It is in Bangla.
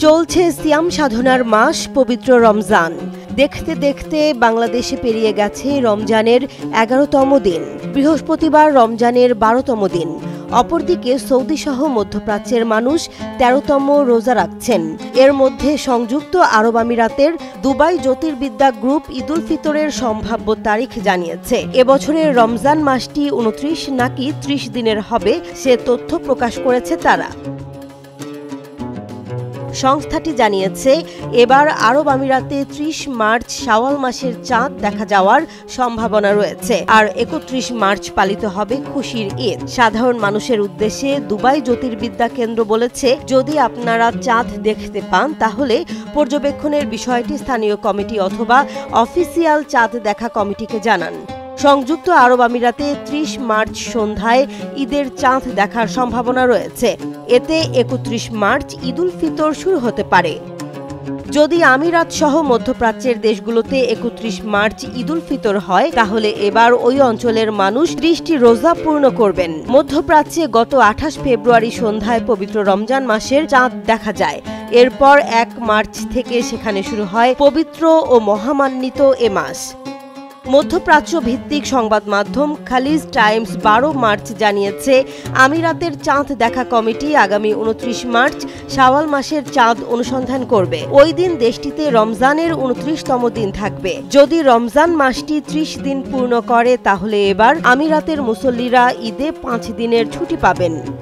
চলছে সিয়াম সাধনার মাস পবিত্র রমজান। দেখতে দেখতে বাংলাদেশে পেরিয়ে গেছে রমজানের ১১তম দিন। বৃহস্পতিবার রমজানের ১২তম দিন। অপরদিকে সৌদি সহ মধ্যপ্রাচ্যের মানুষ ১৩তম রোজা রাখছেন। এর মধ্যে সংযুক্ত আরব আমিরাতের দুবাই জ্যোতির্বিদ্যা গ্রুপ ঈদুল ফিতরের সম্ভাব্য তারিখ জানিয়েছে। এবছরের রমজান মাসটি ২৯ নাকি ৩০ দিনের হবে সে তথ্য প্রকাশ করেছে তারা। সংস্থাটি জানিয়েছে, এবার আরব আমিরাতে ৩০ মার্চ শাওয়াল মাসের চাঁদ দেখা যাওয়ার সম্ভাবনা রয়েছে। আর ৩১ মার্চ পালিত হবে খুশির ঈদ। সাধারণ মানুষের উদ্দেশ্যে দুবাই জ্যোতির্বিদ্যা কেন্দ্র বলেছে, যদি আপনারা চাঁদ দেখতে পান তাহলে পর্যবেক্ষণের বিষয়টি স্থানীয় কমিটি অথবা অফিসিয়াল চাঁদ দেখা কমিটিকে জানান। সংযুক্ত আরব আমিরাতে ৩০ মার্চ সন্ধ্যায় ঈদের চাঁদ দেখার সম্ভাবনা রয়েছে। এতে ৩১ মার্চ ঈদুল ফিতর শুরু হতে পারে। যদি আমিরাত সহ মধ্যপ্রাচ্যের দেশগুলোতে ৩১ মার্চ ঈদুল ফিতর হয়, তাহলে এবার ওই অঞ্চলের মানুষ ৩০টি রোজা পূর্ণ করবেন। মধ্যপ্রাচ্যে গত ২৮ ফেব্রুয়ারি সন্ধ্যায় পবিত্র রমজান মাসের চাঁদ দেখা যায়। এরপর ১ মার্চ থেকে সেখানে শুরু হয় পবিত্র ও মহামান্বিত এ মাস। মধ্যপ্রাচ্য ভিত্তিক সংবাদ মাধ্যম খালিজ টাইমস ১২ মার্চ জানিয়েছে, আমিরাতের চাঁদ দেখা কমিটি আগামী ২৯ মার্চ শাওয়াল মাসের চাঁদ অনুসন্ধান করবে। ওই দিন দেশটিতে রমজানের ২৯তম দিন থাকবে। যদি রমজান মাসটি ৩০ দিন পূর্ণ করে, তাহলে এবার আমিরাতের মুসল্লিরা ঈদে ৫ দিনের ছুটি পাবেন।